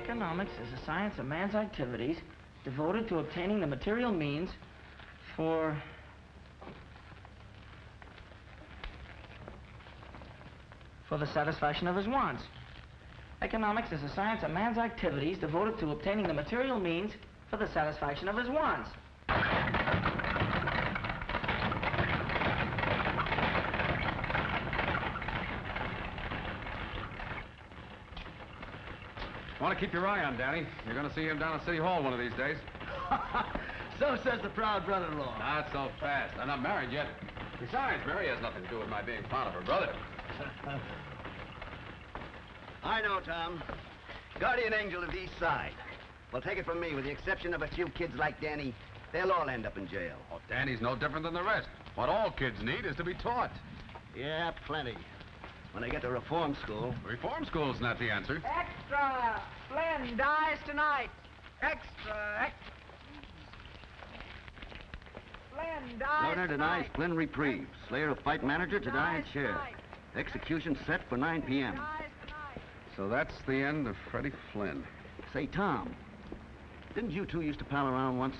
Economics is the science of man's activities devoted to obtaining the material means for the satisfaction of his wants. Economics is the science of man's activities devoted to obtaining the material means for the satisfaction of his wants. Want to keep your eye on Danny. You're going to see him down at City Hall one of these days. So says the proud brother-in-law. Not so fast. I'm not married yet. Besides, Mary has nothing to do with my being fond of her brother. I know, Tom. Guardian angel of the East Side. Well, take it from me, with the exception of a few kids like Danny, they'll all end up in jail. Oh, Danny's no different than the rest. What all kids need is to be taught. Yeah, plenty. When they get to reform school. Reform school's not the answer. Extra! Flynn dies tonight. Extra! Flynn dies Loner denies tonight. Flynn reprieve. Slayer of fight manager to die in chair. Tonight. Execution set for 9 p.m. Dies tonight. So that's the end of Freddie Flynn. Say, Tom, didn't you two used to pal around once?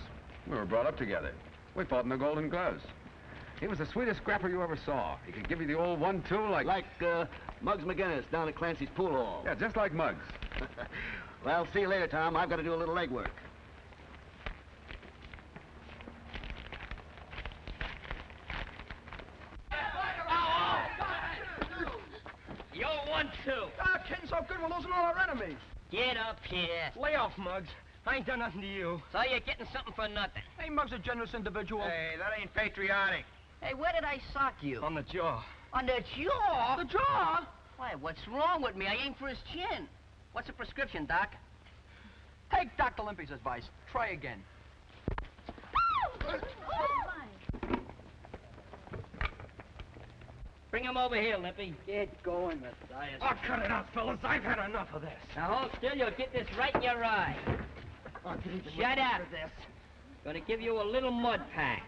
We were brought up together. We fought in the Golden Gloves. He was the sweetest scrapper you ever saw. He could give you the old 1-2 like... Like, Muggs McGinnis down at Clancy's pool hall. Yeah, just like Muggs. Well, see you later, Tom. I've got to do a little legwork. Yo, 1-2. Ah, kidding so good, we're losing all our enemies. Get up here. Lay off, Muggs. I ain't done nothing to you. So you're getting something for nothing. Hey, Muggs a generous individual. Hey, that ain't patriotic. Hey, where did I sock you? On the jaw. On the jaw? The jaw? Why, what's wrong with me? I aimed for his chin. What's the prescription, Doc? Take Dr. Limpy's advice. Try again. Bring him over here, Limpy. Get going, Matthias. Oh, cut it out, fellas. I've had enough of this. Now hold still, you'll get this right in your eye. Shut up. Gonna give you a little mud pack.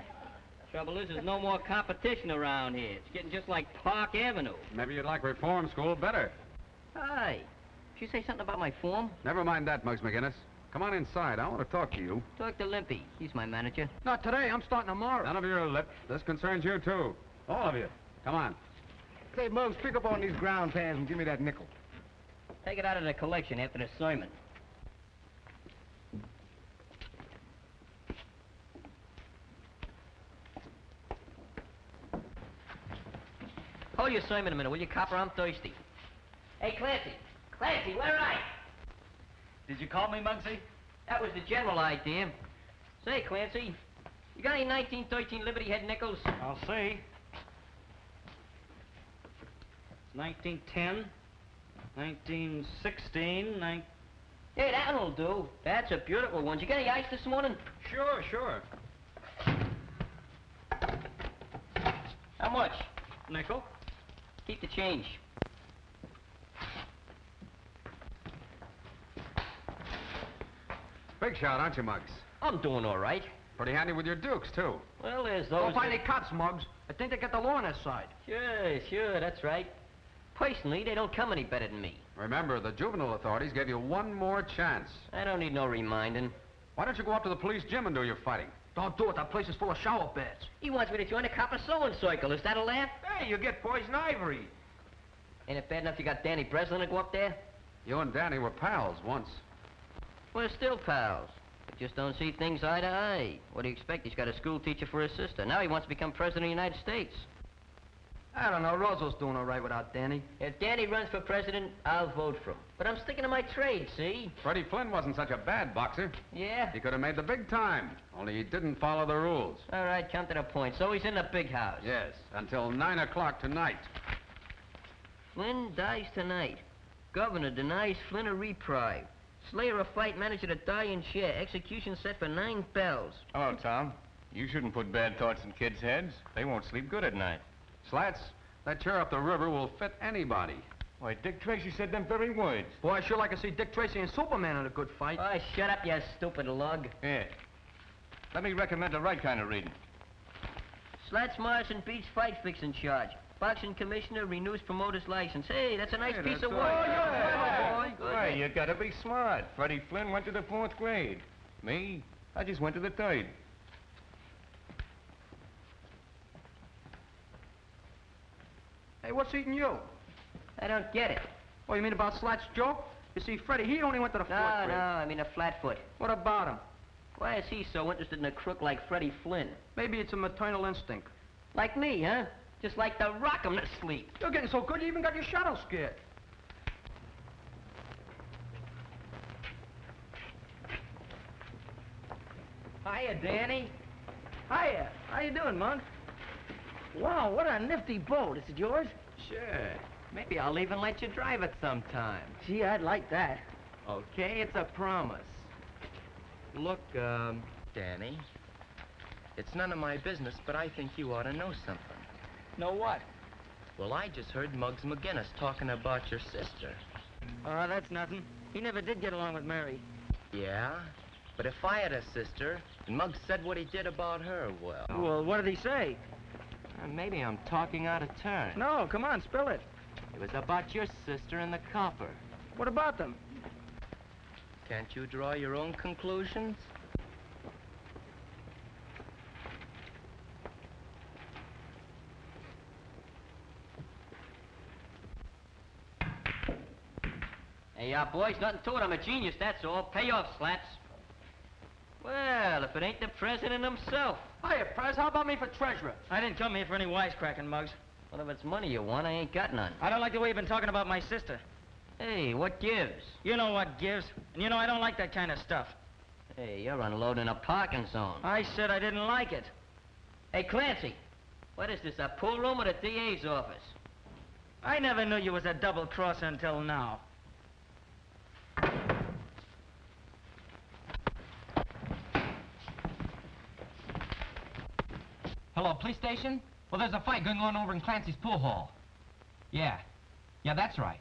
Trouble is, there's no more competition around here. It's getting just like Park Avenue. Maybe you'd like reform school better. Hi. Did you say something about my form? Never mind that, Muggs McGinnis. Come on inside. I want to talk to you. Talk to Limpy. He's my manager. Not today. I'm starting tomorrow. None of your lip. This concerns you, too. All of you. Come on. Say, Muggs, pick up on these ground pans and give me that nickel. Take it out of the collection after the sermon. Hold your sermon a minute, will you, copper? I'm thirsty. Hey, Clancy. Clancy, where are you? Did you call me, Muggsy? That was the general idea. Say, Clancy, you got any 1913 Liberty Head nickels? I'll see. 1910, 1916, Hey, that'll do. That's a beautiful one. You got any ice this morning? Sure. How much? Nickel. Keep the change. Big shot, aren't you, Muggs? I'm doing all right. Pretty handy with your dukes, too. Well, there's Don't those... find any cops, Muggs. I think they got the law on their side. Sure, that's right. Personally, they don't come any better than me. Remember, the juvenile authorities gave you one more chance. I don't need no reminding. Why don't you go up to the police gym and do your fighting? Don't do it. That place is full of shower beds. He wants me to join a copper sewing circle. Is that a laugh? Hey, you get poison ivory. Ain't it bad enough you got Danny Breslin to go up there? You and Danny were pals once. We're still pals. We just don't see things eye to eye. What do you expect? He's got a school teacher for his sister. Now he wants to become president of the United States. I don't know. Roosevelt doing all right without Danny. If Danny runs for president, I'll vote for him. But I'm sticking to my trade, see? Freddie Flynn wasn't such a bad boxer. Yeah? He could have made the big time, only he didn't follow the rules. All right, come to the point. So he's in the big house. Yes, until 9 o'clock tonight. Flynn dies tonight. Governor denies Flynn a reprieve. Slayer a fight manager to die in chair. Execution set for 9 bells. Oh, Tom, you shouldn't put bad thoughts in kids' heads. They won't sleep good at night. Slats, that chair up the river will fit anybody. Why, Dick Tracy said them very words. Boy, I sure like to see Dick Tracy and Superman in a good fight. Oh, shut up, you stupid lug. Yeah. Let me recommend the right kind of reading. Slats Morrison beats fight fixing charge. boxing commissioner renews promoter's license. Hey, that's a nice piece of work. Why, you gotta be smart. Freddie Flynn went to the 4th grade. Me, I just went to the 3rd. Hey, what's eating you? I don't get it. Oh, you mean about Slat's joke? You see, Freddie, he only went to the 4th No, grade. I mean a flatfoot. What about him? Why is he so interested in a crook like Freddie Flynn? Maybe it's a maternal instinct. Like me, huh? Just like to rock him to sleep. You're getting so good you even got your shadow scared. Hiya, Danny. Hiya. How you doing, Mug? Wow, what a nifty boat. Is it yours? Sure. Maybe I'll even let you drive it sometime. Gee, I'd like that. Okay, it's a promise. Look, Danny, it's none of my business, but I think you ought to know something. Know what? Well, I just heard Muggs McGinnis talking about your sister. Oh, that's nothing. He never did get along with Mary. Yeah? But if I had a sister, and Muggs said what he did about her, well... Well, what did he say? Maybe I'm talking out of turn. No, come on, spill it. It was about your sister and the copper. What about them? Can't you draw your own conclusions? Hey, boys, nothing to it. I'm a genius, that's all. Pay off, Slats. Well, if it ain't the president himself. Hiya, Prez. How about me for treasurer? I didn't come here for any wisecracking, Muggs. Well, if it's money you want, I ain't got none. I don't like the way you've been talking about my sister. Hey, what gives? You know what gives. And you know I don't like that kind of stuff. Hey, you're unloading a parking zone. I said I didn't like it. Hey, Clancy, what is this, a pool room or the DA's office? I never knew you was a double-crosser until now. Hello, police station? Well, there's a fight going on over in Clancy's pool hall. Yeah. Yeah, that's right.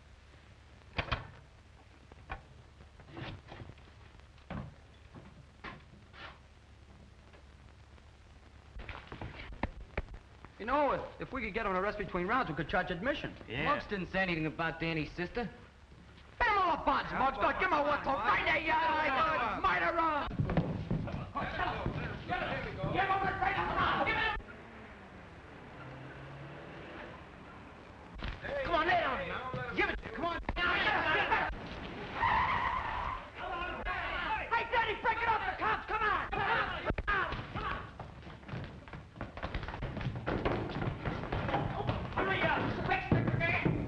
You know, if we could get him an arrest between rounds, we could charge admission. Yeah. Muggs didn't say anything about Danny's sister. Get him all the bonds, Muggs. Go, give him a one-toe right there, yeah. Murder him. Give him a right now. Give him. Come on, lay down. Give it. Come on. Hey, Danny, break it off the cops. Come on. Hurry up. Quick,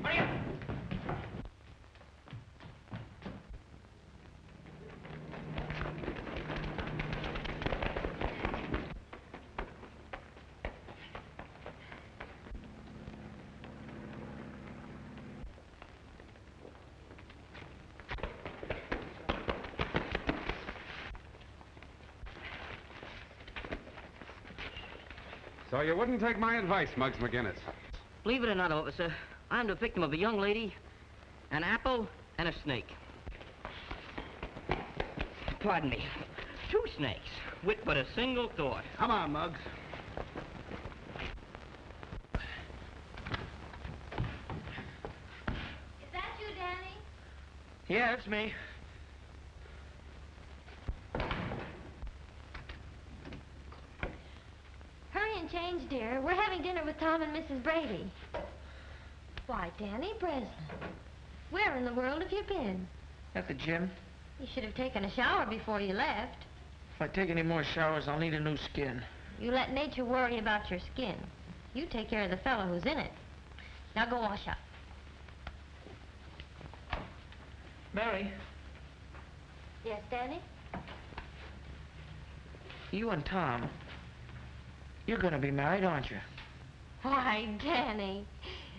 hurry up. So you wouldn't take my advice, Muggs McGinnis. Believe it or not, officer, I'm the victim of a young lady, an apple, and a snake. Pardon me. 2 snakes, with but a single thought. Come on, Muggs. Is that you, Danny? Yeah, it's me. Hurry and change, dear. We're having dinner with Tom and Mrs. Brady. Why, Danny Breslin, where in the world have you been? At the gym. You should have taken a shower before you left. If I take any more showers, I'll need a new skin. You let nature worry about your skin. You take care of the fellow who's in it. Now go wash up. Mary, Yes, Danny? you and Tom, you're gonna be married, aren't you? Why, Danny,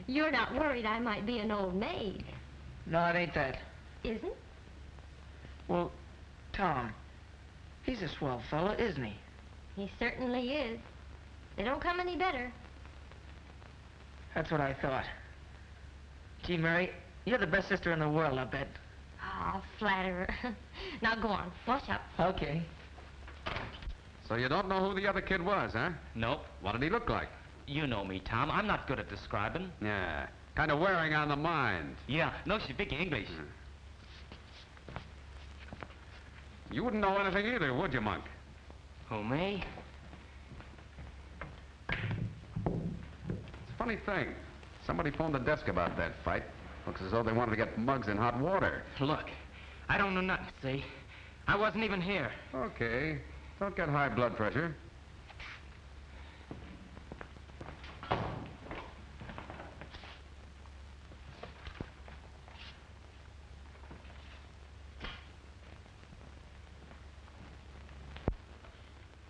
you're not worried I might be an old maid, No, it ain't that. isn't? Well, Tom, he's a swell fella, isn't he? He certainly is. They don't come any better. That's what I thought. Gee, Mary, you're the best sister in the world, I bet. Oh, flatterer. Now go on, wash up. Okay. So you don't know who the other kid was, huh? Nope. What did he look like? You know me, Tom. I'm not good at describing. Yeah, kind of wearing on the mind. Yeah, no, she speak English. You wouldn't know anything either, would you, Monk? Who, me? It's a funny thing. Somebody phoned the desk about that fight. Looks as though they wanted to get Muggs in hot water. Look, I don't know nothing, see? I wasn't even here. Okay. Don't get high blood pressure.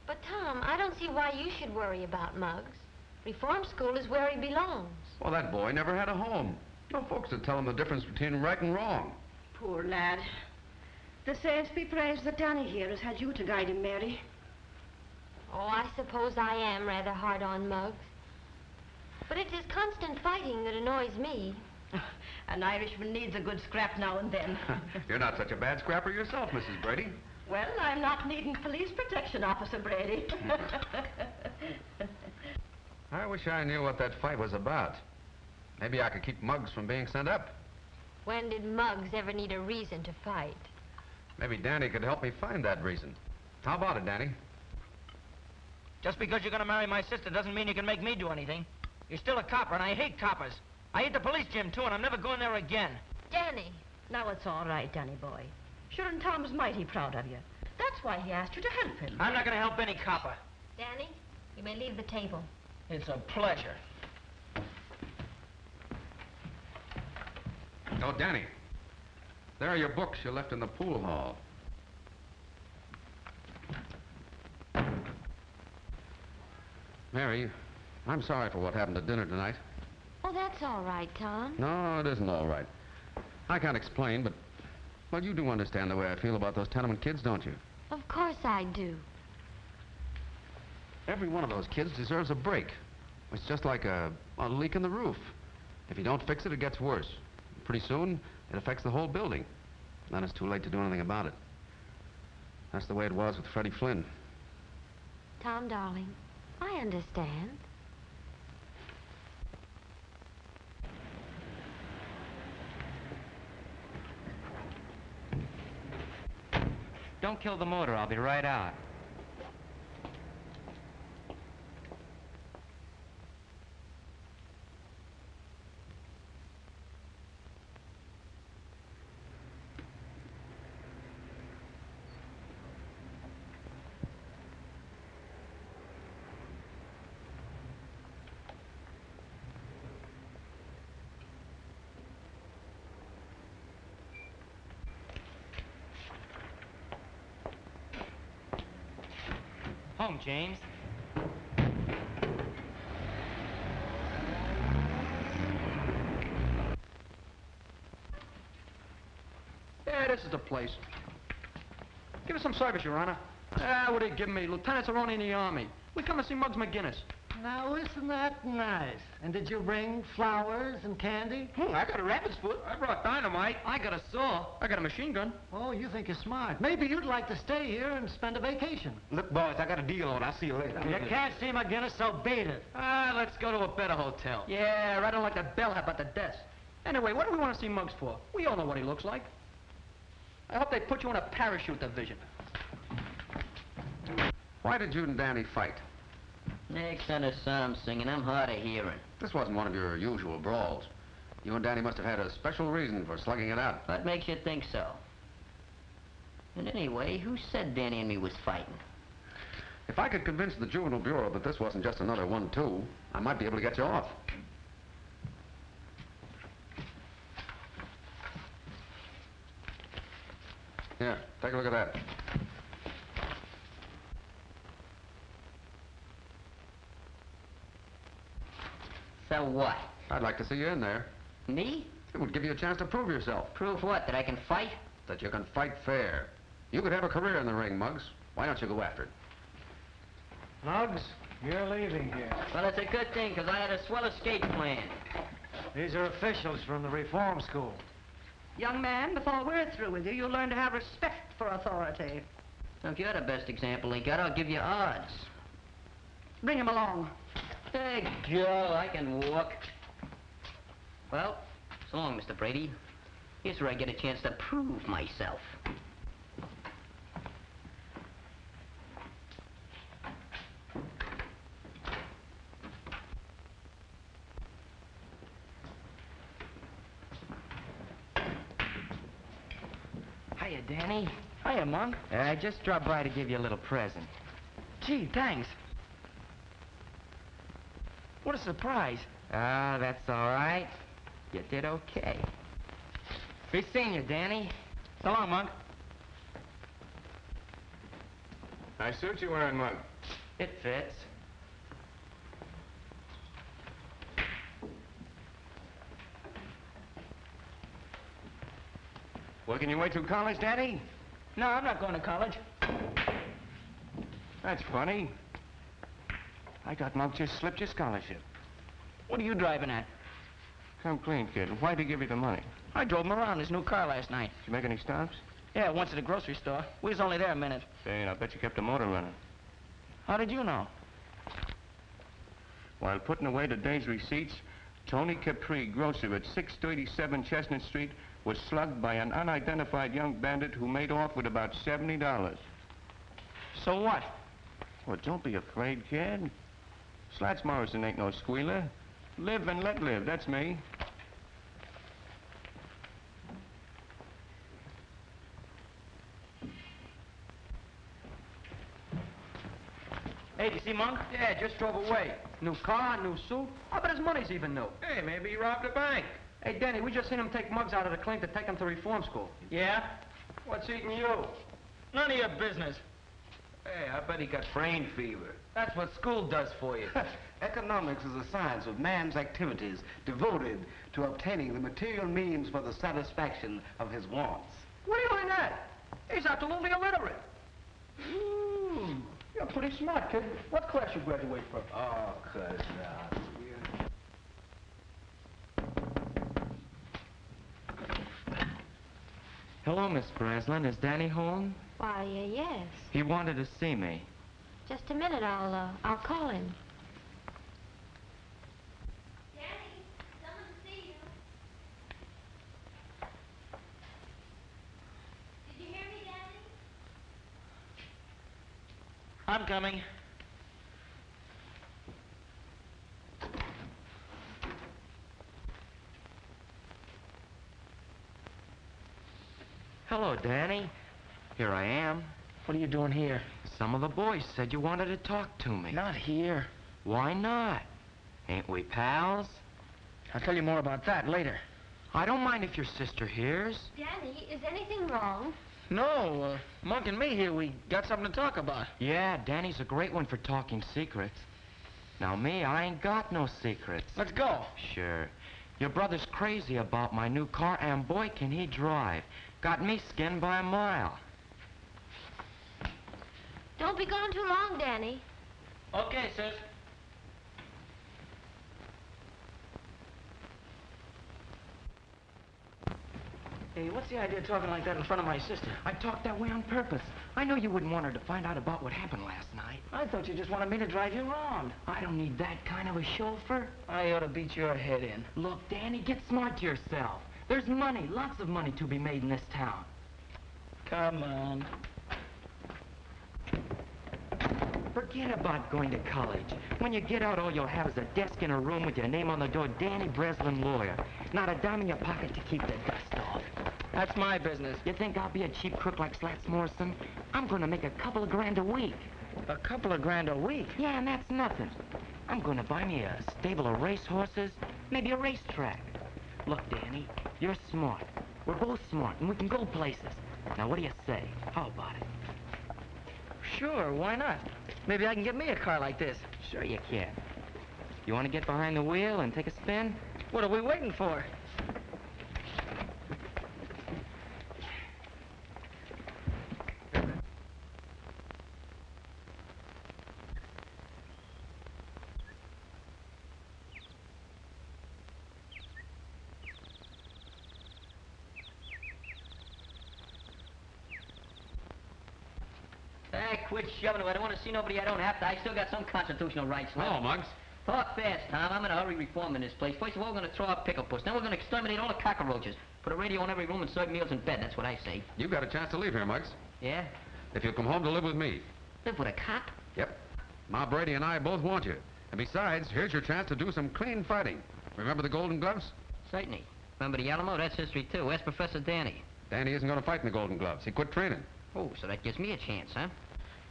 But, Tom, I don't see why you should worry about Muggs. Reform school is where he belongs. Well, that boy never had a home. No folks to tell him the difference between right and wrong. Poor lad. The saints be praised that Danny here has had you to guide him, Mary. Oh, I suppose I am rather hard on Muggs. But it's his constant fighting that annoys me. An Irishman needs a good scrap now and then. You're not such a bad scrapper yourself, Mrs. Brady. Well, I'm not needing police protection, Officer Brady. I wish I knew what that fight was about. Maybe I could keep Muggs from being sent up. When did Muggs ever need a reason to fight? Maybe Danny could help me find that reason. How about it, Danny? Just because you're gonna marry my sister doesn't mean you can make me do anything. You're still a copper, and I hate coppers. I hate the police gym, too, and I'm never going there again. Danny. Now it's all right, Danny boy. Sure, and Tom's mighty proud of you. That's why he asked you to help him. I'm not gonna help any copper. Danny, you may leave the table. It's a pleasure. Oh, Danny. There are your books you left in the pool hall. Mary, I'm sorry for what happened at dinner tonight. Oh, that's all right, Tom. No, it isn't all right. I can't explain, but, well, you do understand the way I feel about those tenement kids, don't you? Of course I do. Every one of those kids deserves a break. It's just like a leak in the roof. If you don't fix it, it gets worse. Pretty soon, it affects the whole building. Then it's too late to do anything about it. That's the way it was with Freddie Flynn. Tom, darling, I understand. Don't kill the motor. I'll be right out. Home, James. Yeah, this is the place. Give us some service, Your Honor. Ah, what are you giving me? Lieutenants are only in the Army. We come to see Muggs McGinnis. Now, isn't that nice? And did you bring flowers and candy? I got a rabbit's foot. I brought dynamite. I got a saw. I got a machine gun. Oh, you think you're smart. Maybe you'd like to stay here and spend a vacation. Look, boys, I got a deal on. I'll see you later. You can't see McGinnis, so beat it. Let's go to a better hotel. Yeah, right on like that bellhop at the desk. Anyway, what do we want to see Muggs for? We all know what he looks like. I hope they put you in a parachute division. Why did you and Danny fight? Next on the psalm singing, I'm hard of hearing. This wasn't one of your usual brawls. You and Danny must have had a special reason for slugging it out. What makes you think so? And anyway, who said Danny and me was fighting? If I could convince the Juvenile Bureau that this wasn't just another 1-2, I might be able to get you off. Here, take a look at that. So what? I'd like to see you in there. Me? It would give you a chance to prove yourself. Prove what? That I can fight? That you can fight fair. You could have a career in the ring, Muggs. Why don't you go after it? Muggs, you're leaving here. Well, it's a good thing, because I had a swell escape plan. These are officials from the reform school. Young man, before we're through with you, you'll learn to have respect for authority. So if you're the best example he got, I'll give you odds. Bring him along. Hey, girl, I can walk. Well, so long, Mr. Brady. Here's where I get a chance to prove myself. Hiya, Danny. Hiya, Monk. I just dropped by to give you a little present. Gee, thanks. What a surprise. Ah, that's all right. You did okay. Be seeing you, Danny. So long, Monk. Nice suit you're wearing, Mug. It fits. Working your way through college, Daddy? No, I'm not going to college. That's funny. I got Mug just slipped your scholarship. What are you driving at? Come clean, kid. Why'd he give you the money? I drove him around his new car last night. Did you make any stops? Yeah, once at a grocery store. We was only there a minute. Say, I bet you kept the motor running. How did you know? While putting away the day's receipts, Tony Capri, grocer at 637 Chestnut Street, was slugged by an unidentified young bandit who made off with about $70. So what? Well, don't be afraid, kid. Slats Morrison ain't no squealer. Live and let live, that's me. Hey, do you see Monk? Yeah, just drove away. New car, new suit. I bet his money's even new. Hey, maybe he robbed a bank. Hey, Danny, we just seen him take Muggs out of the clink to take him to reform school. Yeah? What's eating you? None of your business. Hey, I bet he got brain fever. That's what school does for you. Economics is a science of man's activities devoted to obtaining the material means for the satisfaction of his wants. What do you mean that? He's absolutely illiterate. Ooh, you're pretty smart, kid. What class you graduate from? Oh, cuz Hello, Miss Breslin. Is Danny home? Why, yes. He wanted to see me. Just a minute, I'll call him. Danny, someone to see you. Did you hear me, Danny? I'm coming. Hello, Danny. Here I am. What are you doing here? Some of the boys said you wanted to talk to me. Not here. Why not? Ain't we pals? I'll tell you more about that later. I don't mind if your sister hears. Danny, is anything wrong? No, Monk and me here, we got something to talk about. Yeah, Danny's a great one for talking secrets. Now, me, I ain't got no secrets. Let's go. Sure. Your brother's crazy about my new car, and boy, can he drive. Got me skinned by a mile. Don't be gone too long, Danny. Okay, sis. Hey, what's the idea of talking like that in front of my sister? I talked that way on purpose. I know you wouldn't want her to find out about what happened last night. I thought you just wanted me to drive you around. I don't need that kind of a chauffeur. I ought to beat your head in. Look, Danny, get smart yourself. There's money, lots of money to be made in this town. Come on. Forget about going to college. When you get out, all you'll have is a desk in a room with your name on the door, Danny Breslin, lawyer. Not a dime in your pocket to keep the dust off. That's my business. You think I'll be a cheap crook like Slats Morrison? I'm gonna make a couple of grand a week. A couple of grand a week? Yeah, and that's nothing. I'm gonna buy me a stable of racehorses, maybe a racetrack. Look, Danny, you're smart. We're both smart, and we can go places. Now, what do you say? How about it? Sure, why not? Maybe I can get me a car like this. Sure you can. You want to get behind the wheel and take a spin? What are we waiting for? Quit shoving it. I don't want to see nobody I don't have to. I still got some constitutional rights left. Hello, Muggs. Talk fast, Tom. I'm in a hurry reforming this place. First of all, we're going to throw out Pickle Puss. Then we're going to exterminate all the cockroaches. Put a radio in every room and serve meals in bed. That's what I say. You've got a chance to leave here, Muggs. Yeah? If you'll come home to live with me. Live with a cop? Yep. Ma Brady and I both want you. And besides, here's your chance to do some clean fighting. Remember the Golden Gloves? Certainly. Remember the Alamo? That's history, too. Where's Professor Danny? Danny isn't going to fight in the Golden Gloves. He quit training. Oh, so that gives me a chance, huh?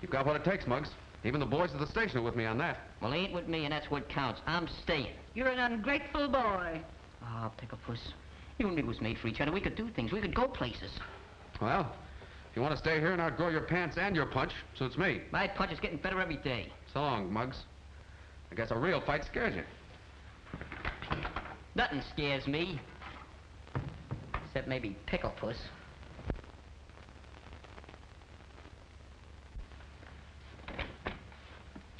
You've got what it takes, Muggs. Even the boys at the station are with me on that. Well, he ain't with me, and that's what counts. I'm staying. You're an ungrateful boy. Ah, Pickle Puss. You and me was made for each other. We could do things. We could go places. Well, if you want to stay here and outgrow your pants and your punch, suits me. My punch is getting better every day. So long, Muggs. I guess a real fight scares you. Nothing scares me. Except maybe Pickle Puss.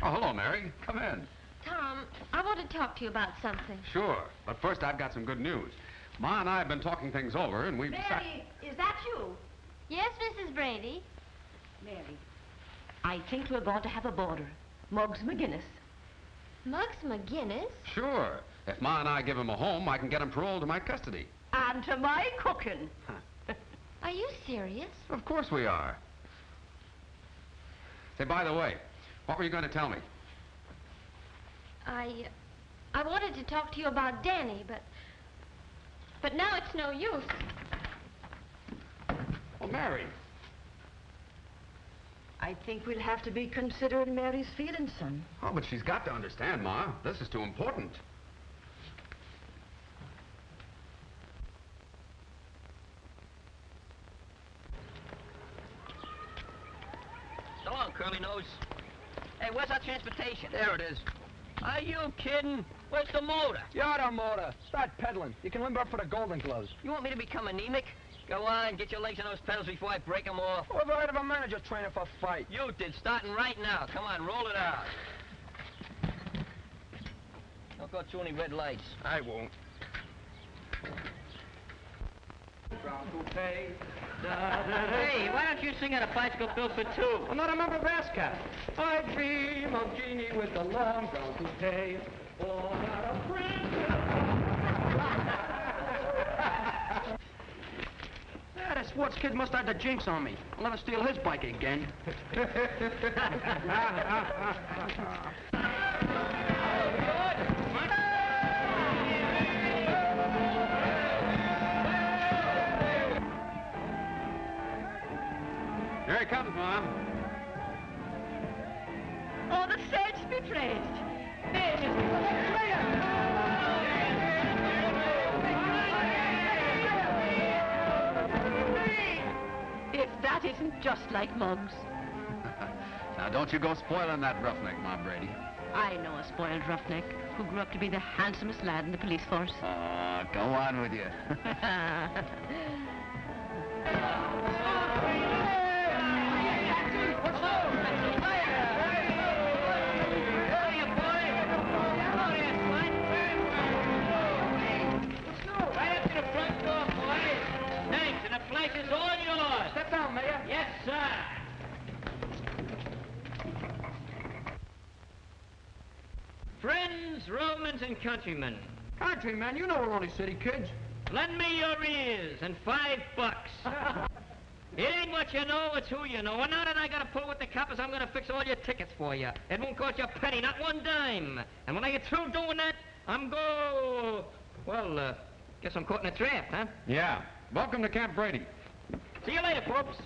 Oh, hello, Mary. Come in. Tom, I want to talk to you about something. Sure. But first, I've got some good news. Ma and I have been talking things over, and we've Mary, is that you? Yes, Mrs. Brady. Mary, I think we're going to have a boarder. Muggs McGinnis. Muggs McGinnis? Sure. If Ma and I give him a home, I can get him paroled to my custody. And to my cooking. Are you serious? Of course we are. Say, by the way, what were you going to tell me? I wanted to talk to you about Danny, but now it's no use. Well, Mary. I think we'll have to be considering Mary's feelings, son. Oh, but she's got to understand, Ma. This is too important. So long, Curly Nose. Hey, where's our transportation? There it is. Are you kidding? Where's the motor? You're the motor. Start pedaling. You can limber up for the Golden Gloves. You want me to become anemic? Go on, get your legs on those pedals before I break them off. Who ever heard of a manager training for a fight? You did, starting right now. Come on, roll it out. Don't go through any red lights. I won't. Hey, why don't you sing out a bicycle bill for two? I'm not a member of ASCAP. I dream of Jeannie with the long brown toupee. Oh, not a Yeah, that sports kid must have the jinx on me. I'll never steal his bike again. Here he comes, Mom. Oh, the saints be praised. Hey, Mr. If that isn't just like Muggs. Now, don't you go spoiling that roughneck, Ma Brady. I know a spoiled roughneck who grew up to be the handsomest lad in the police force. Go on with you. Is all yours. Step down, Mayor. Yes, sir. Friends, Romans, and countrymen, Countryman, you know we're only city kids. lend me your ears and $5. It ain't what you know, it's who you know. And now that I got to pull with the coppers, I'm going to fix all your tickets for you. It won't cost you a penny, not one dime. And when I get through doing that, well, guess I'm caught in a trap, huh? Yeah. Welcome to Camp Brady. See you later, folks.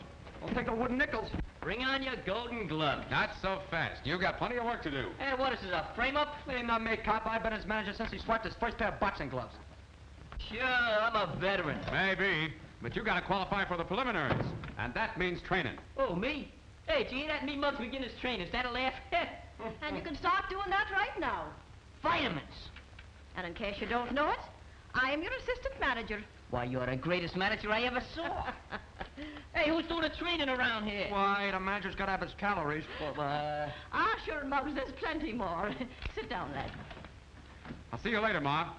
I'll take the wooden nickels. Bring on your Golden Gloves. Not so fast. You've got plenty of work to do. Hey, what is this, a frame-up? Ain't not me, cop. I've been his manager since he swiped his first pair of boxing gloves. Sure, I'm a veteran. Maybe, but you got to qualify for the preliminaries, and that means training. Oh, me? Hey, gee, that me Muggs McGinnis train. Is that a laugh? And you can start doing that right now. Vitamins. And in case you don't know it, I am your assistant manager. Why, you're the greatest manager I ever saw. Hey, who's doing the training around here? Why, the manager's got to have his calories. Sure, Muggs, there's plenty more. Sit down, lad. I'll see you later, Ma.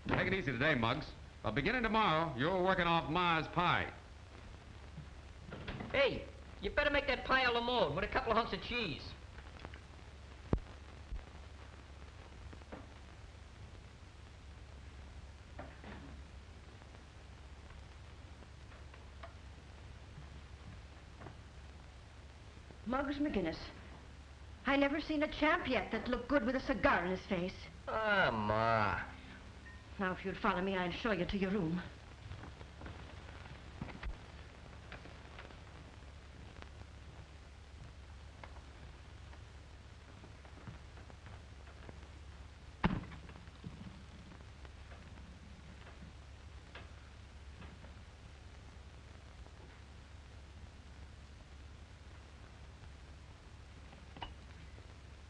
Take it easy today, Muggs. But beginning tomorrow, you're working off Ma's pie. Hey, you better make that pie a la mode with a couple of hunks of cheese. Muggs McGinnis. I never seen a champ yet that looked good with a cigar in his face. Ah, Ma. Now, if you'd follow me, I'll show you to your room.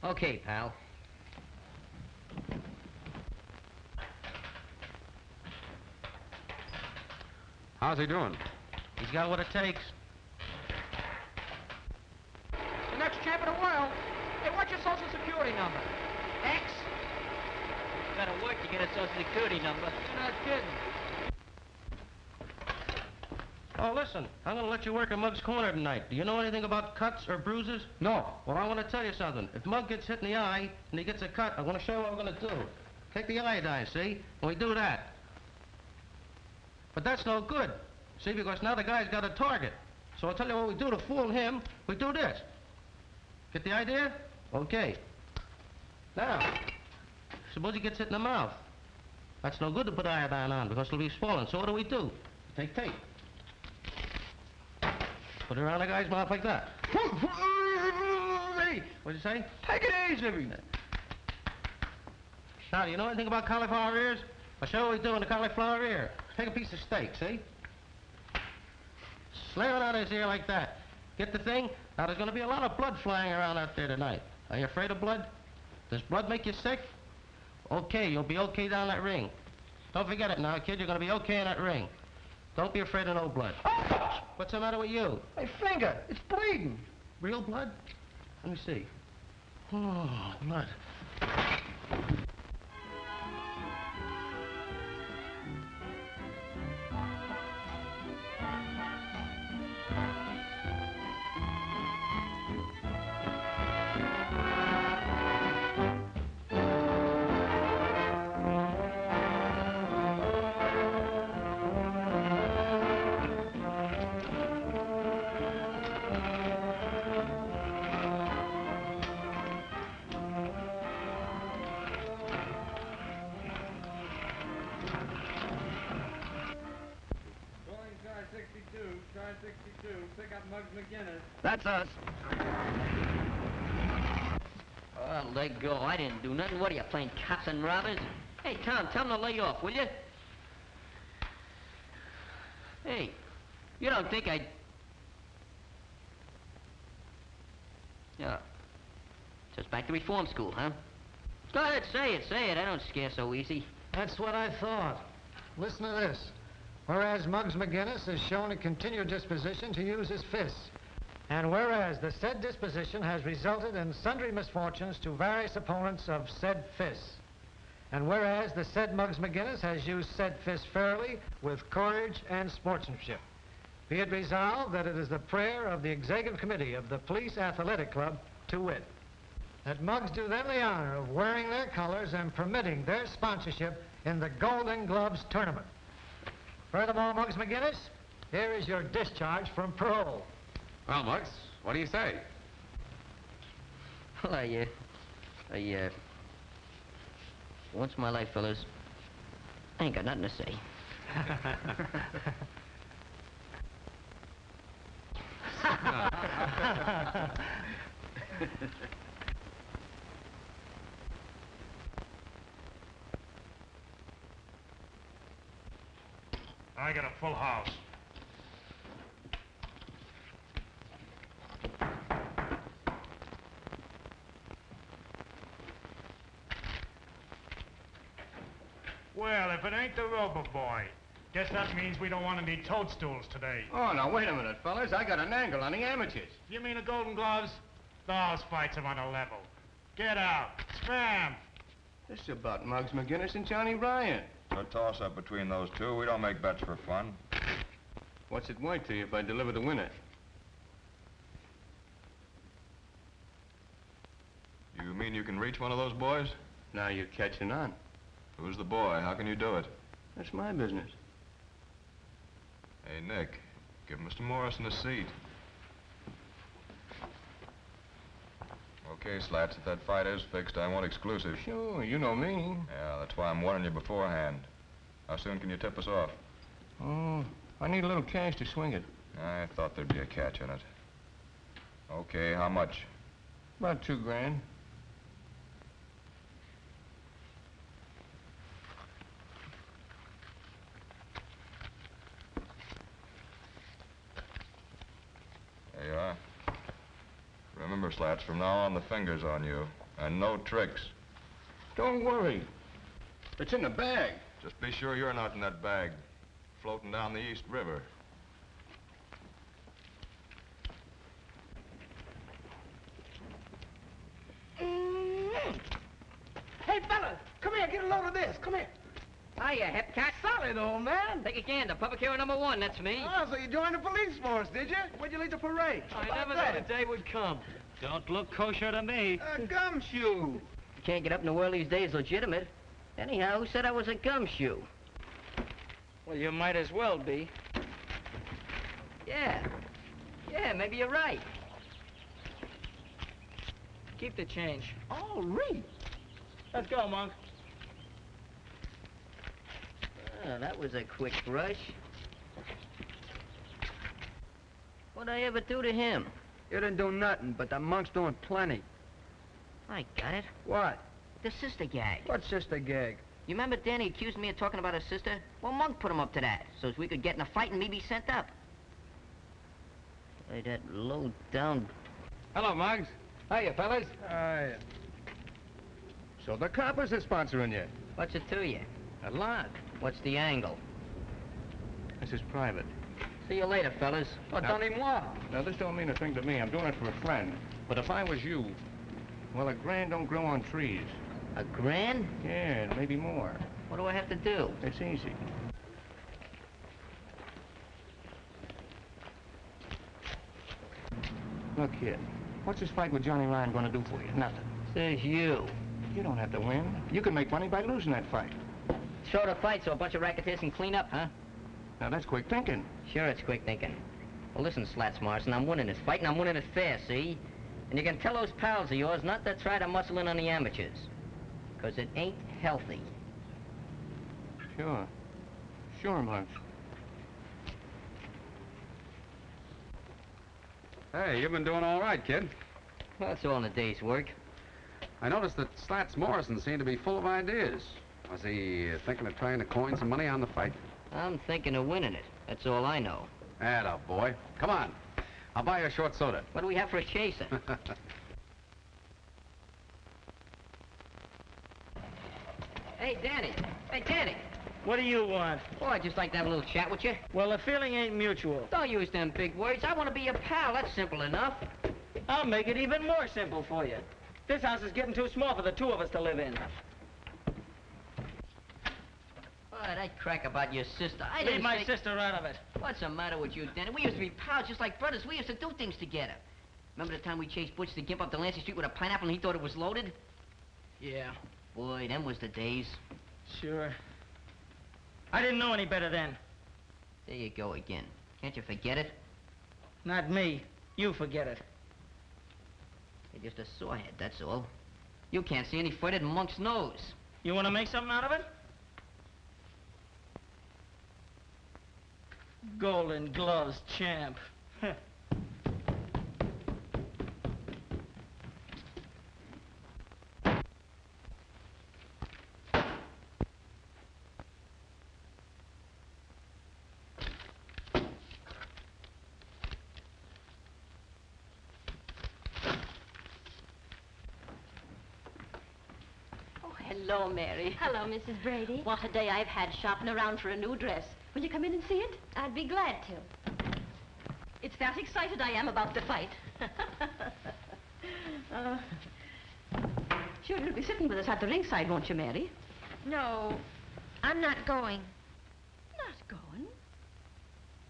Okay, pal. How's he doing? He's got what it takes. The next champ of the world. Hey, what's your social security number? X? Gotta work to get a social security number. You're not kidding. Oh, listen, I'm gonna let you work at Mug's Corner tonight. Do you know anything about cuts or bruises? No. Well, I want to tell you something. If Mug gets hit in the eye and he gets a cut, I'm gonna show you what we're gonna do. Take the iodine, see? And we do that. But that's no good. See, because now the guy's got a target. So I'll tell you what we do to fool him. We do this. Get the idea? Okay. Now, suppose he gets hit in the mouth. That's no good to put iodine on because it'll be swollen. So what do? Take tape. Put it around the guy's mouth like that. What'd you say? Take it easy. Now, do you know anything about cauliflower ears? I'll show you what we do in the cauliflower ear. Take a piece of steak, see? Slam it out his ear like that. Get the thing? Now, there's going to be a lot of blood flying around out there tonight. Are you afraid of blood? Does blood make you sick? Okay, you'll be okay down that ring. Don't forget it now, kid. You're going to be okay in that ring. Don't be afraid of no blood. What's the matter with you? My finger, it's bleeding. Real blood? Let me see. Oh, blood. That's us. Oh, let go. I didn't do nothing. What are you, playing cops and robbers? Hey, Tom, tell them to lay off, will you? Hey, you don't think I'd... Yeah. Just back to reform school, huh? Go ahead, say it. I don't scare so easy. That's what I thought. Listen to this. Whereas Muggs McGinnis has shown a continued disposition to use his fists. And whereas the said disposition has resulted in sundry misfortunes to various opponents of said fists. And whereas the said Muggs McGinnis has used said fists fairly, with courage and sportsmanship. Be it resolved that it is the prayer of the Executive Committee of the Police Athletic Club, to wit, that Muggs do them the honor of wearing their colors and permitting their sponsorship in the Golden Gloves tournament. Furthermore, Muggs McGinnis, here is your discharge from parole. Well, Muggs, what do you say? Well, once in my life, fellas, I ain't got nothing to say. I got a full house. Well, if it ain't the Rover Boy, guess that means we don't want any toadstools today. Oh, now, wait a minute, fellas. I got an angle on the amateurs. You mean the Golden Gloves? Those fights are on a level. Get out. Scram! This is about Muggs McGinnis and Johnny Ryan. A toss-up between those two. We don't make bets for fun. What's it worth to you if I deliver the winner? You mean you can reach one of those boys? Now you're catching on. Who's the boy? How can you do it? That's my business. Hey, Nick, give Mr. Morrison a seat. Okay, Slats, if that fight is fixed, I want exclusive. Sure, you know me. Yeah, that's why I'm warning you beforehand. How soon can you tip us off? Oh, I need a little cash to swing it. I thought there'd be a catch in it. Okay, how much? About $2 grand. There you are. Remember, Slats, from now on the finger's on you. And no tricks. Don't worry. It's in the bag. Just be sure you're not in that bag, floating down the East River. Hey, fellas, come here, get a load of this. Come here. Hiya, Hepcat. Solid, old man. Take a gander. Public hero number 1, that's me. Oh, so you joined the police force, did you? When'd you leave the parade? I never knew the day would come. Don't look kosher to me. A gumshoe. You can't get up in the world these days legitimate. Anyhow, who said I was a gumshoe? Well, you might as well be. Yeah. Yeah, maybe you're right. Keep the change. Oh, Reed. Let's go, Monk. Oh, that was a quick rush. What'd I ever do to him? You didn't do nothing, but the monk's doing plenty. I got it. What? The sister gag. What sister gag? You remember Danny accused me of talking about his sister? Well, Monk put him up to that, so as we could get in a fight and me be sent up. Hey, that low-down... Hello, Muggs. Hiya, fellas. Hiya. So the coppers are sponsoring you. What's it to you? A lot. What's the angle? This is private. See you later, fellas. What, done him what? Now, this don't mean a thing to me. I'm doing it for a friend. But if I was you, well, $1 grand don't grow on trees. $1 grand? Yeah, maybe more. What do I have to do? It's easy. Look, kid, what's this fight with Johnny Ryan gonna do for you? Nothing. Says you. You don't have to win. You can make money by losing that fight. Short a fight so a bunch of racketeers can clean up, huh? Now, that's quick thinking. Sure, it's quick thinking. Well, listen, Slats Morrison, I'm winning this fight, and I'm winning it fair, see? And you can tell those pals of yours not to try to muscle in on the amateurs. Because it ain't healthy. Sure. Sure, Muggs. Hey, you've been doing all right, kid. Well, that's all in a day's work. I noticed that Slats Morrison seemed to be full of ideas. Was he thinking of trying to coin some money on the fight? I'm thinking of winning it. That's all I know. Atta boy. Come on. I'll buy you a short soda. What do we have for a chaser? Hey, Danny. Hey, Danny. What do you want? Oh, I'd just like to have a little chat with you. Well, the feeling ain't mutual. Don't use them big words. I want to be your pal. That's simple enough. I'll make it even more simple for you. This house is getting too small for the two of us to live in. Oh, that crack about your sister. I Leave didn't my say... sister out of it. What's the matter with you, Danny? We used to be pals just like brothers. We used to do things together. Remember the time we chased Butch the Gimp up Delancey Street with a pineapple and he thought it was loaded? Yeah. Boy, them was the days. Sure. I didn't know any better then. There you go again. Can't you forget it? Not me. You forget it. You're just a sorehead, that's all. You can't see any further than Monk's nose. You want to make something out of it? Golden Gloves champ. Hello, Mary. Hello, Mrs. Brady. What a day I've had shopping around for a new dress. Will you come in and see it? I'd be glad to. It's that excited I am about the fight. Sure, you'll be sitting with us at the ringside, won't you, Mary? No, I'm not going. Not going?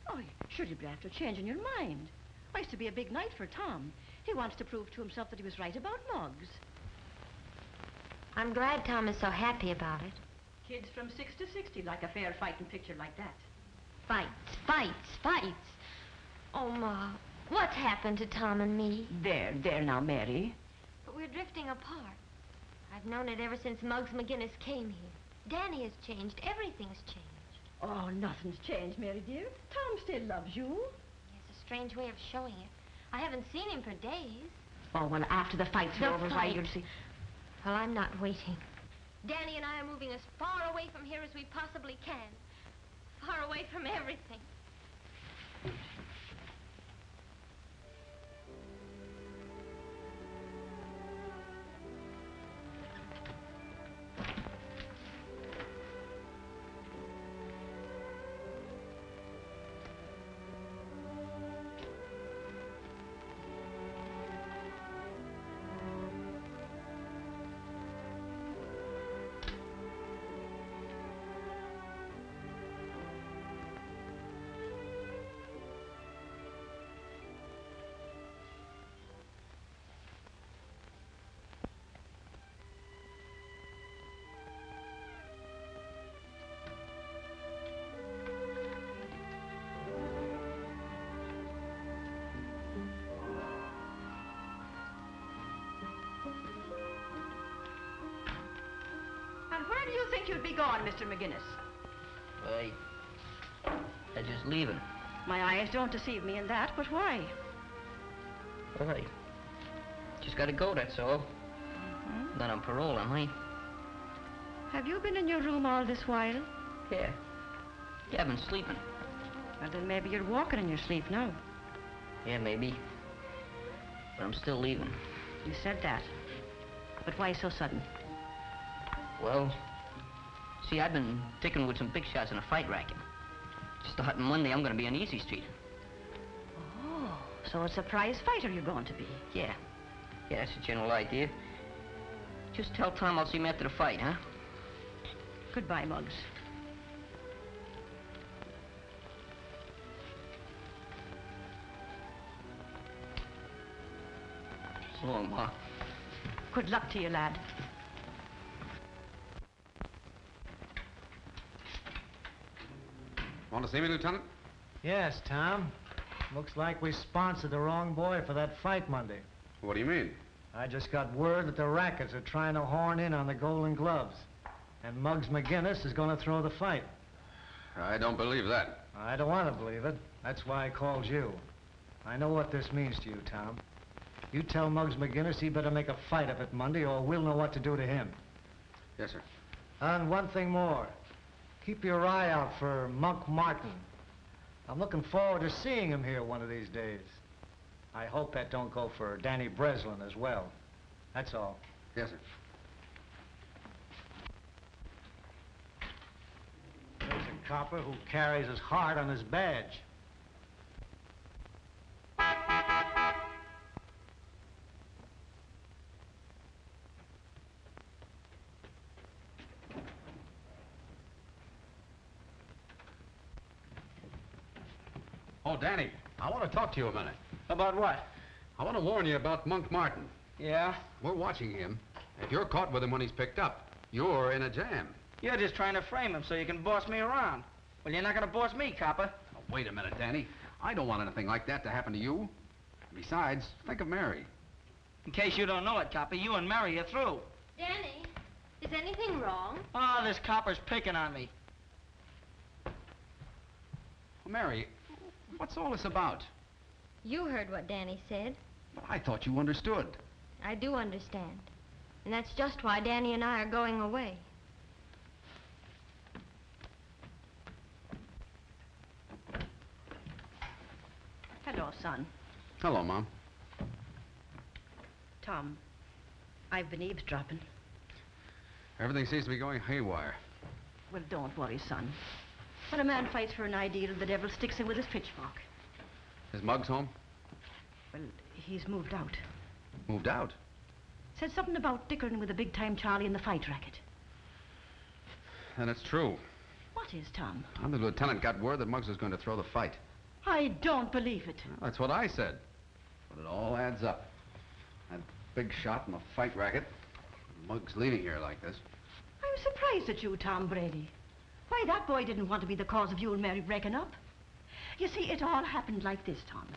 Oh, sure, you'll be after changing your mind. Why, it's to be a big night for Tom. He wants to prove to himself that he was right about Muggs. I'm glad Tom is so happy about it. Kids from 6 to 60 like a fair fighting picture like that. Fights, fights, fights. Oh, Ma, what's happened to Tom and me? There now, Mary. But we're we're drifting apart. I've known it ever since Muggs McGinnis came here. Danny has changed. Everything's changed. Oh, nothing's changed, Mary dear. Tom still loves you. He has a strange way of showing it. I haven't seen him for days. Oh, well, after the fight's over, why, you'll see. Well, I'm not waiting. Danny and I are moving as far away from here as we possibly can. Far away from everything. Where do you think you'd be going, Mr. McGinnis? I just leaving. My eyes don't deceive me in that, but why? Well, I just gotta go, that's all. Then on parole, am I? Have you been in your room all this while? Yeah. Yeah, I've been sleeping. Well, then maybe you're walking in your sleep now. Yeah, maybe. But I'm still leaving. You said that. But why so sudden? Well, see, I've been ticking with some big shots in a fight racket. Starting Monday, I'm gonna be on Easy Street. Oh, so a surprise fighter you're going to be. Yeah. Yeah, that's the general idea. Just tell Tom I'll see him after the fight, huh? Goodbye, Muggs. So long, Ma. Good luck to you, lad. Want to see me, Lieutenant? Yes, Tom. Looks like we sponsored the wrong boy for that fight Monday. What do you mean? I just got word that the Rackets are trying to horn in on the Golden Gloves. And Muggs McGinnis is going to throw the fight. I don't believe that. I don't want to believe it. That's why I called you. I know what this means to you, Tom. You tell Muggs McGinnis he better make a fight of it Monday, or we'll know what to do to him. Yes, sir. And one thing more. Keep your eye out for Monk Martin. I'm looking forward to seeing him here one of these days. I hope that don't go for Danny Breslin as well. That's all. Yes, sir. There's a copper who carries his heart on his badge. Oh, Danny, I want to talk to you a minute. About what? I want to warn you about Monk Martin. Yeah? We're watching him. If you're caught with him when he's picked up, you're in a jam. You're just trying to frame him so you can boss me around. Well, you're not gonna boss me, copper. Oh, wait a minute, Danny. I don't want anything like that to happen to you. Besides, think of Mary. In case you don't know it, copper, you and Mary are through. Danny, is anything wrong? Oh, this copper's picking on me. Well, Mary, what's all this about? You heard what Danny said. Well, I thought you understood. I do understand. And that's just why Danny and I are going away. Hello, son. Hello, Mom. Tom, I've been eavesdropping. Everything seems to be going haywire. Well, don't worry, son. When a man fights for an ideal, the devil sticks him with his pitchfork. Is Muggs home? Well, he's moved out. Moved out? Said something about dickering with the big-time Charlie in the fight racket. Then it's true. What is, Tom? The lieutenant got word that Muggs was going to throw the fight. I don't believe it. Well, that's what I said. But it all adds up. That big shot in the fight racket. Muggs leaving here like this. I'm surprised at you, Tom Brady. Why, that boy didn't want to be the cause of you and Mary breaking up. You see, it all happened like this, Tom.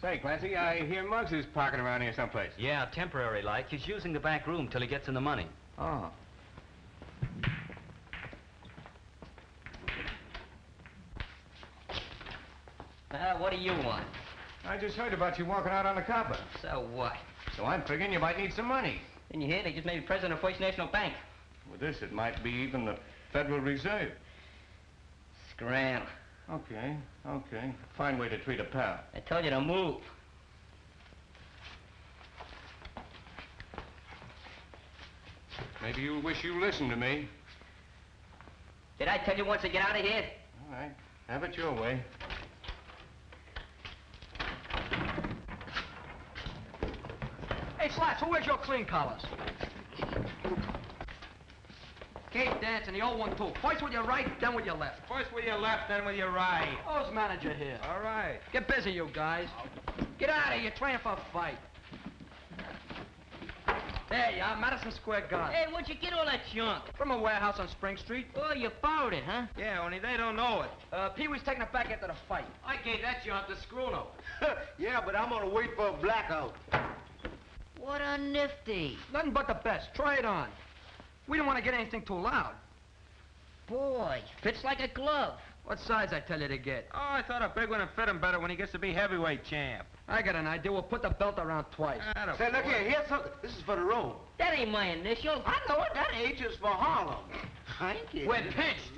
Say, Clancy, I hear Muggs is parking around here someplace. Yeah, temporary like. He's using the back room till he gets in the money. Oh. What do you want? I just heard about you walking out on the copper. So what? So I'm figuring you might need some money. Didn't you hear? They just made me president of First National Bank. With this, it might be even the Federal Reserve. Scram. Okay, okay. Fine way to treat a pal. I told you to move. Maybe you wish you listened to me. Did I tell you once to get out of here? All right. Have it your way. Hey, Slats, who wears your clean collars? Keep dancing, the old one, too. First with your right, then with your left. First with your left, then with your right. Who's manager here? All right. Get busy, you guys. Get out of here, you're training for a fight. There you are, Madison Square Garden. Hey, where'd you get all that junk? From a warehouse on Spring Street. Oh, you borrowed it, huh? Yeah, only they don't know it. Pee-wee's taking it back after the fight. I gave that junk to Scruno. Yeah, but I'm gonna wait for a blackout. What a nifty. Nothing but the best. Try it on. We don't want to get anything too loud. Boy, fits like a glove. What size I tell you to get? Oh, I thought a big one would fit him better when he gets to be heavyweight champ. I got an idea. We'll put the belt around twice. Say, look here, here's something. This is for the road. That ain't my initial. I know it. That H is for Harlem. I ain't kidding. We're pinched.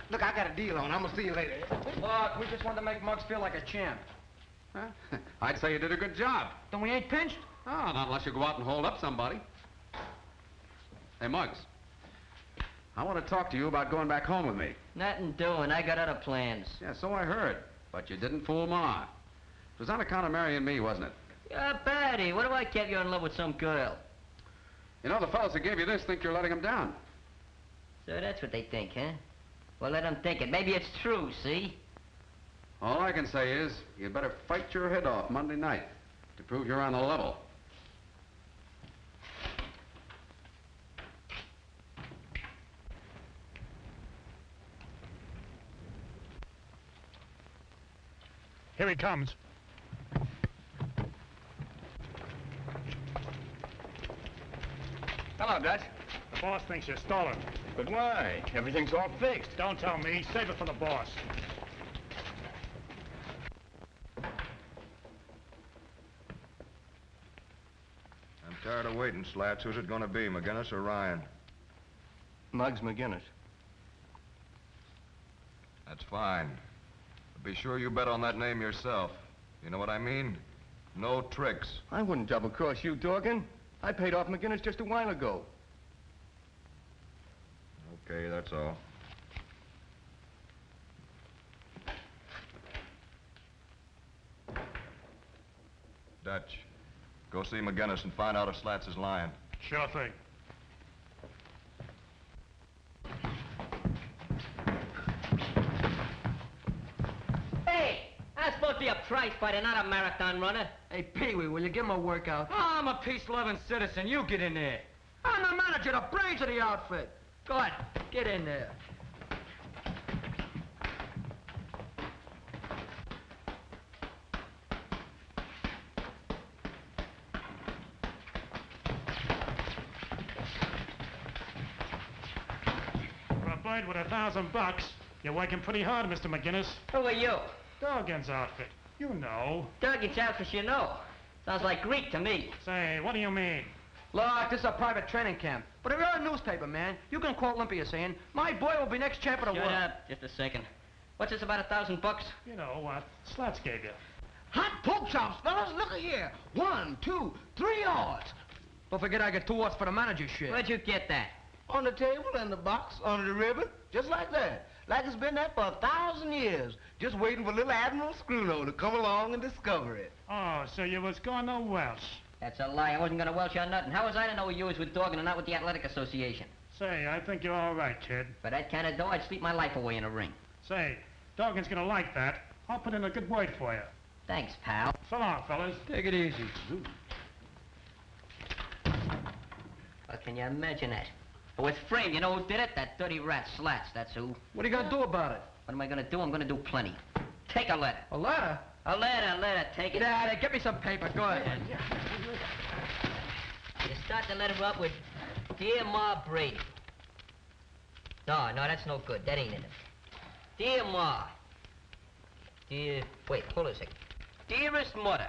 Look, I got a deal on. I'm gonna see you later. Look, we just wanted to make Muggs feel like a champ. Huh? I'd say you did a good job. Then we ain't pinched? Oh, not unless you go out and hold up somebody. Hey, Muggs. I want to talk to you about going back home with me. Nothing doing. I got other plans. Yeah, so I heard. But you didn't fool Ma. It was on account of marrying me, wasn't it? Yeah, Patty, what do I get you in love with some girl? You know, the fellows who gave you this think you're letting them down. So that's what they think, huh? Well, let them think it. Maybe it's true, see? All I can say is, you'd better fight your head off Monday night to prove you're on the level. Here he comes. Hello, Dutch. The boss thinks you're stolen. But why? Everything's all fixed. Don't tell me. Save it for the boss. I'm tired of waiting, Slats. Who's it gonna be, McGinnis or Ryan? Muggs McGinnis. That's fine. But be sure you bet on that name yourself. You know what I mean? No tricks. I wouldn't double-cross you, Dorgan. I paid off McGinnis just a while ago. Okay, that's all. Dutch, go see McGinnis and find out if Slats is lying. Sure thing. Hey, I'm supposed to be a prize fighter, not a marathon runner. Hey, Pee-wee, will you give him a workout? Oh, I'm a peace-loving citizen. You get in there. I'm the manager, the brains of the outfit. Go ahead, get in there. For a bird with $1,000, you're working pretty hard, Mr. McGinnis. Who are you? Dorgan's outfit. You know. Durgan's outfit, you know. Sounds like Greek to me. Say, what do you mean? Look, this is a private training camp. But if you're a newspaper man, you can quote Olympia saying, my boy will be next champ of the Shut world. up. Just a second. What's this about $1,000? You know what Slats gave you. Hot pork chops, fellas. Look at here. 1, 2, 3 yards. Don't forget I get 2 odds for the manager shit. Where'd you get that? On the table, in the box, under the ribbon. Just like that. Like it's been there for 1,000 years. Just waiting for little Admiral Scruno to come along and discover it. Oh, so you was going to Welsh. That's a lie. I wasn't going to Welsh or nothing. How was I to know you was with Dorgan and not with the Athletic Association? Say, I think you're all right, kid. For that kind of dough, I'd sleep my life away in a ring. Say, Dorgan's gonna like that. I'll put in a good word for you. Thanks, pal. So long, fellas. Take it easy. Well, can you imagine that? Oh, it's framed. You know who did it? That dirty rat, Slats. That's who. What are you gonna do about it? What am I going to do? I'm going to do plenty. Take a letter. A letter? I'll let her take it. Daddy, get me some paper. Go ahead. You start the letter up with, Dear Ma Brady. No, that's no good. That ain't in it. Dear Ma. Wait, hold on a second. Dearest Mother.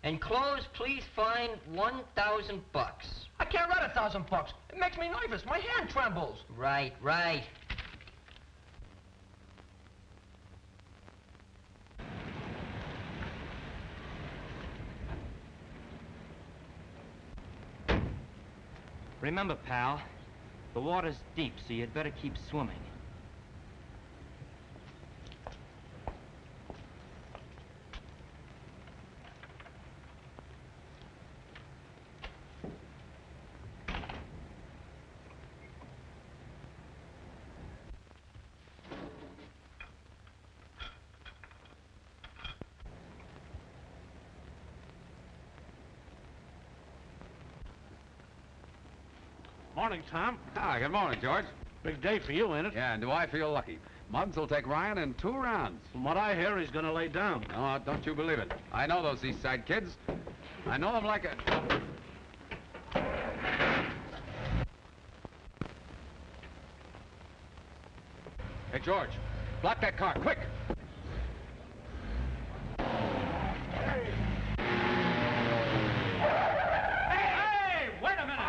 Enclosed, please find $1,000. I can't write $1,000. It makes me nervous. My hand trembles. Right. Remember, pal, the water's deep, so you'd better keep swimming. Morning, Tom. Ah, good morning, George. Big day for you, ain't it? Yeah, and do I feel lucky? Muggs will take Ryan in 2 rounds. From what I hear, he's gonna lay down. No, don't you believe it. I know those East Side kids. I know them like a... Hey, George, block that car, quick! Hey, wait a minute!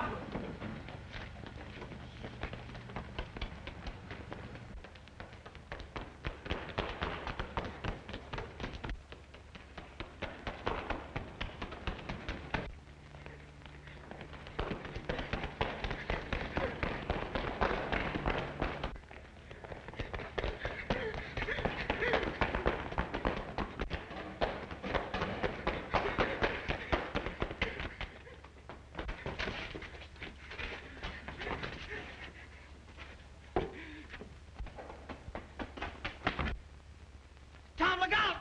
Tom, look out!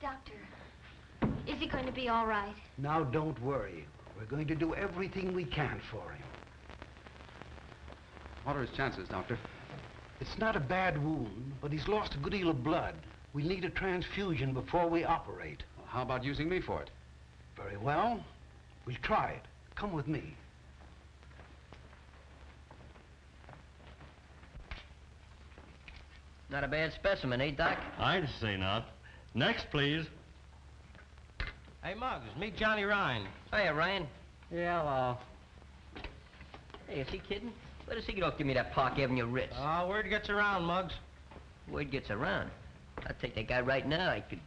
Doctor, is he going to be all right? Now, don't worry. We're going to do everything we can for him. What are his chances, Doctor? It's not a bad wound, but he's lost a good deal of blood. We'll need a transfusion before we operate. Well, how about using me for it? Very well. We'll try it. Come with me. Not a bad specimen, eh, Doc? I'd say not. Next, please. Hey, Muggs, meet Johnny Ryan. Hiya, Ryan. Yeah, well. Hey, is he kidding? Where does he get off? Give me that Park Avenue Ritz. Word gets around, Muggs. Word gets around. I'd take that guy right now. I could...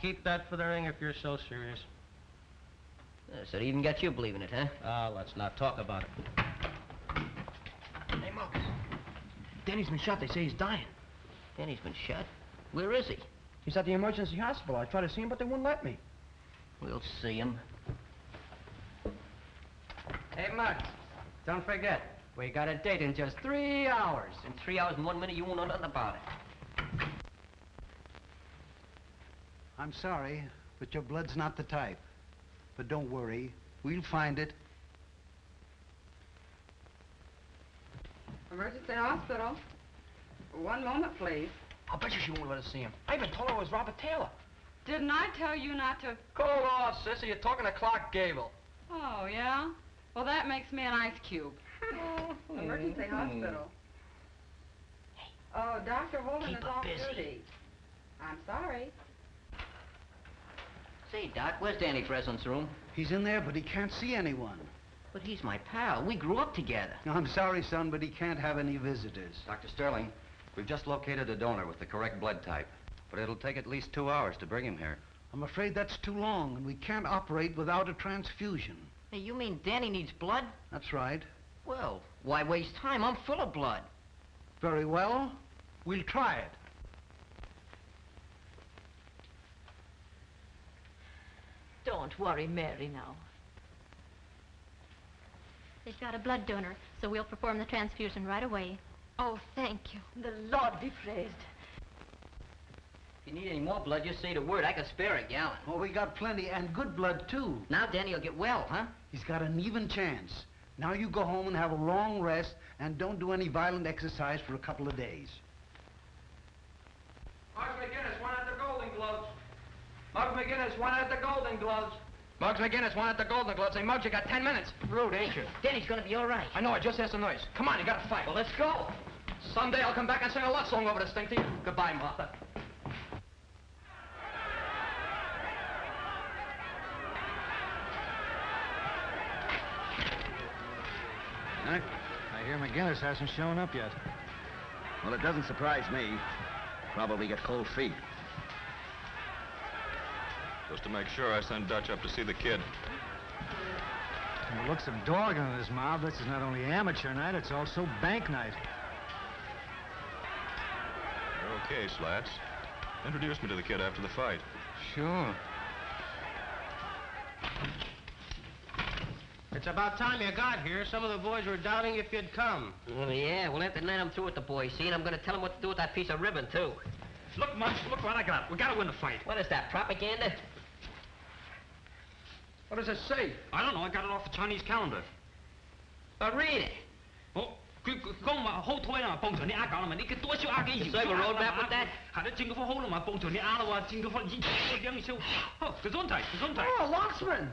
Keep that for the ring if you're so serious. So they even got you believing it, huh? Let's not talk about it. Hey, Muggs. Danny's been shot. They say he's dying. Danny's been shot? Where is he? He's at the emergency hospital. I tried to see him, but they wouldn't let me. We'll see him. Hey, Muggs, don't forget, we got a date in just 3 hours. In 3 hours and 1 minute, you won't know nothing about it. I'm sorry, but your blood's not the type. But don't worry. We'll find it. Emergency hospital. 1 moment, please. I'll bet you she won't let us see him. I even told her it was Robert Taylor. Didn't I tell you not to... Cool off, sissy. You're talking to Clark Gable. Oh, yeah? Well, that makes me an ice cube. Emergency hospital. Oh, Dr. Holden is off duty. I'm sorry. Say, Doc, where's Danny Freslin's room? He's in there, but he can't see anyone. But he's my pal. We grew up together. No, I'm sorry, son, but he can't have any visitors. Dr. Sterling, we've just located a donor with the correct blood type, but it'll take at least 2 hours to bring him here. I'm afraid that's too long, and we can't operate without a transfusion. Hey, you mean Danny needs blood? That's right. Well, why waste time? I'm full of blood. Very well. We'll try it. Don't worry, Mary, now. They've got a blood donor, so we'll perform the transfusion right away. Oh, thank you. The Lord be praised. If you need any more blood, just say the word. I can spare a gallon. Well, we got plenty, and good blood, too. Now Danny will get well, huh? He's got an even chance. Now you go home and have a long rest, and don't do any violent exercise for a couple of days. Muggs McGinnis won at the Golden Gloves. Muggs McGinnis won at the Golden Gloves. Muggs McGinnis won at the Golden Gloves. Say, Muggs, you got 10 minutes. Rude, ain't you? Danny's gonna be all right. I know, I just asked the nurse. Come on, you gotta fight. Well, let's go. Someday I'll come back and sing a love song over this thing to you. Goodbye, Martha. I hear McGinnis hasn't shown up yet. Well, it doesn't surprise me. Probably got cold feet. Just to make sure, I sent Dutch up to see the kid. From the looks of dog in his mouth, this is not only amateur night, it's also bank night. You're okay, Slats. Introduce me to the kid after the fight. Sure. It's about time you got here. Some of the boys were doubting if you'd come. Well, yeah, we'll have to let him through with the boys, see? And I'm gonna tell him what to do with that piece of ribbon, too. Look, Muggs, look what I got. We gotta win the fight. What is that, propaganda? What does it say? I don't know. I got it off the Chinese calendar. Read it. Oh, 佢講話好台啦，幫助你呃搞啦嘛，你嘅多少呃幾 So I have a roadmap with that? 係啦，政府好啦嘛，幫助你呃啦喎，政府兩少。哦，Gesundheit. Oh, Locksman!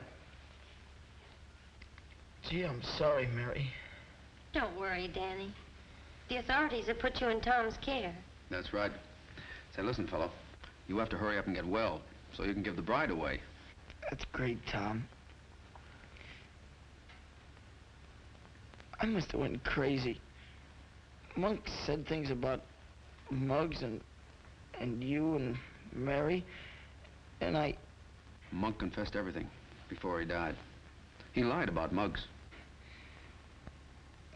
Gee, I'm sorry, Mary. Don't worry, Danny. The authorities have put you in Tom's care. That's right. Say, listen, fellow. You have to hurry up and get well so you can give the bride away. That's great, Tom. I must have went crazy. Monk said things about Muggs and you and Mary, and I... Monk confessed everything before he died. He lied about Muggs.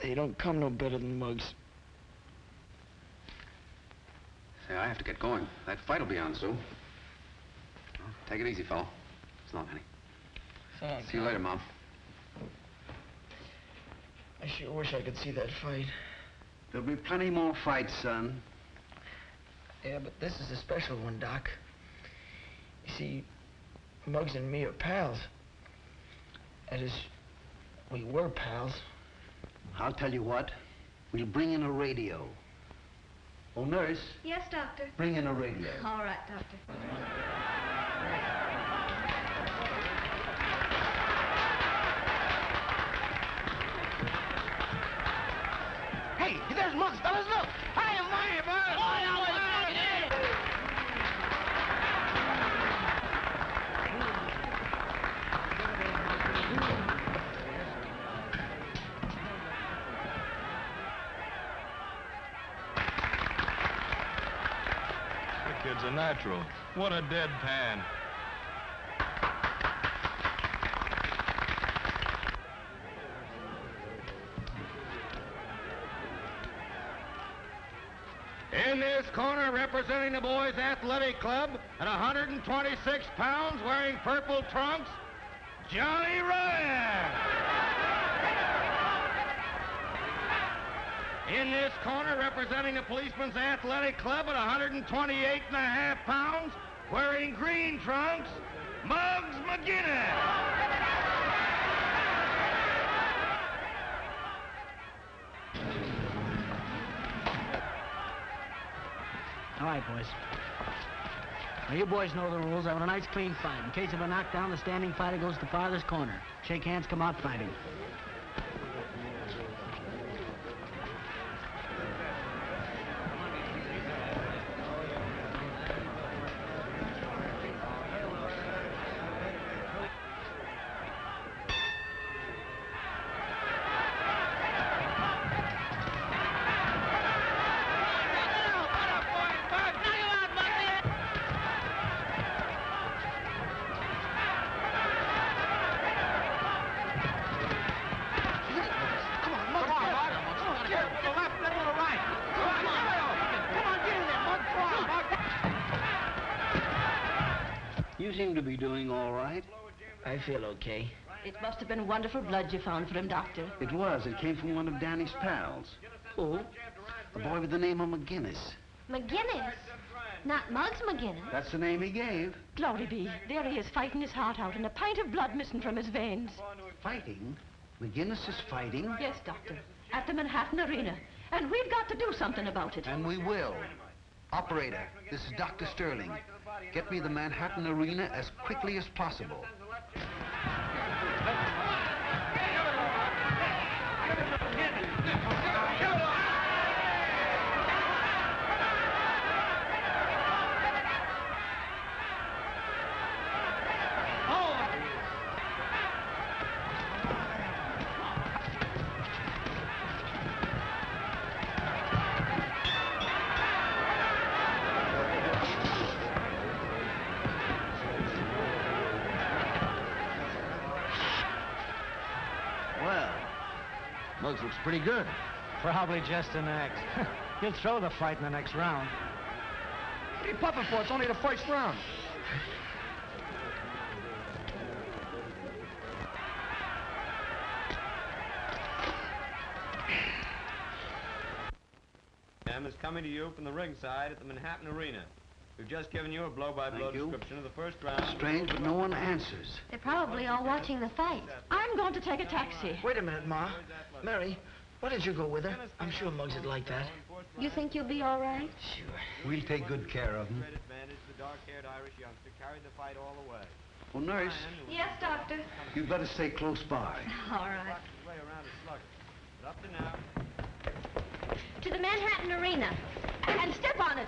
They don't come no better than Muggs. Say, I have to get going. That fight will be on soon. Well, take it easy, fellow. So long, honey. So long, See you later, Mom. I sure wish I could see that fight. There'll be plenty more fights, son. Yeah, but this is a special one, Doc. You see, Muggs and me are pals. That is, we were pals. I'll tell you what. We'll bring in a radio. Oh, nurse, Yes, Doctor. bring in a radio. All right, Doctor. Hey, there's Muggs, fellas, look! Hi, am I, bud! The kid's a natural. What a deadpan. In this corner, representing the boys' athletic club at 126 pounds, wearing purple trunks, Johnny Ryan. In this corner, representing the policemen's athletic club at 128.5 pounds, wearing green trunks, Muggs McGinnis. All right, boys. Now, you boys know the rules. I want a nice, clean fight. In case of a knockdown, the standing fighter goes to the farthest corner. Shake hands, come out fighting. You seem to be doing all right. I feel okay. It must have been wonderful blood you found for him, Doctor. It was. It came from one of Danny's pals. Who? A boy with the name of McGinnis. McGinnis? Not Muggs McGinnis. That's the name he gave. Glory be. There he is, fighting his heart out, and a pint of blood missing from his veins. Fighting? McGinnis is fighting? Yes, Doctor. At the Manhattan Arena. And we've got to do something about it. And we will. Operator, this is Dr. Sterling. Get me the Manhattan Arena as quickly as possible. Muggs looks pretty good. Probably just an act. He'll throw the fight in the next round. What are you puffing for? It's only the first round. Is coming to you from the ringside at the Manhattan Arena. We've just given you a blow-by-blow description of the first round. Strange, but no one answers. They're probably all watching the fight. I'm going to take a taxi. Wait a minute, Ma. Mary, why didn't you go with her? I'm sure Muggs would like that. You think you'll be all right? Sure. We'll take good care of him. The dark-haired Irish youngster carried the fight all the way. Well, nurse, Yes, Doctor. you'd better stay close by. All right. His way around is sluggish. But up to now, To the Manhattan Arena. And step on it.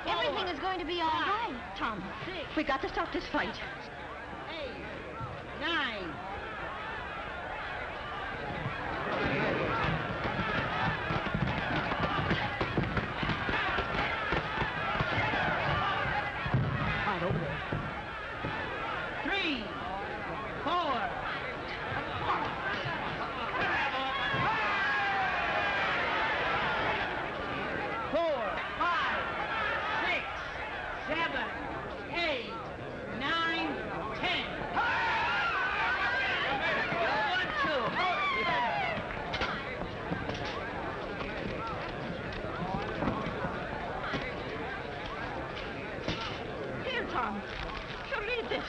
Everything is going to be all right. Tom, we got to stop this fight. 8, 9. Right over there. 3, 4. 4, 5, 6, 7, 8, 9, 10. 1, 2. Here, Tom. You read this.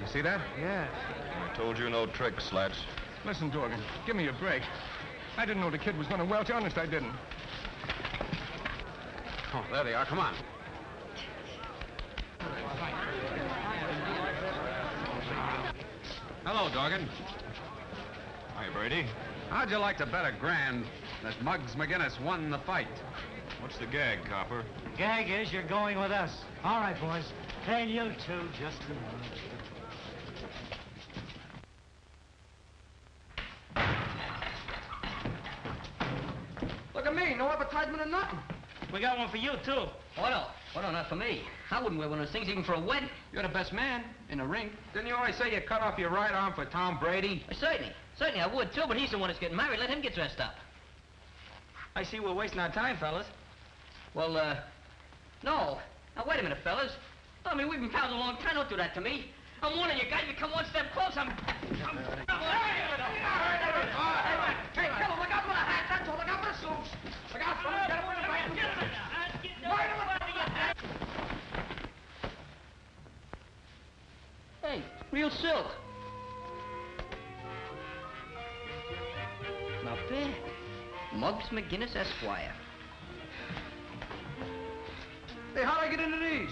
You see that? Yes. I told you no tricks, Slats. Listen, Dorgan, give me a break. I didn't know the kid was going to welch. Honest, I didn't. Oh, there they are. Come on. Hello, Dorgan. Hi, Brady. How'd you like to bet $1,000 that Muggs McGinnis won the fight? What What's the gag, Copper? Gag is you're going with us. All right, boys. And you too, just a moment. Look at me, no advertisement or nothing. We got one for you, too. Oh, no. Oh, no, not for me. I wouldn't wear one of those things even for a wedding. You're the best man in the ring. Didn't you always say you cut off your right arm for Tom Brady? Certainly. Certainly I would, too, but he's the one that's getting married. Let him get dressed up. I see we're wasting our time, fellas. Well, no. Now, wait a minute, fellas. I mean, we've been pals a long time. Don't do that to me. I'm warning you guys. If you come one step close, I'm... Hey, tell him, look out for the hat. That's all. Look out for the suits. Look out for the... Get away from the... Hey, real silk. Not bad. Muggs McGinnis, Esquire. Hey, how'd I get into these?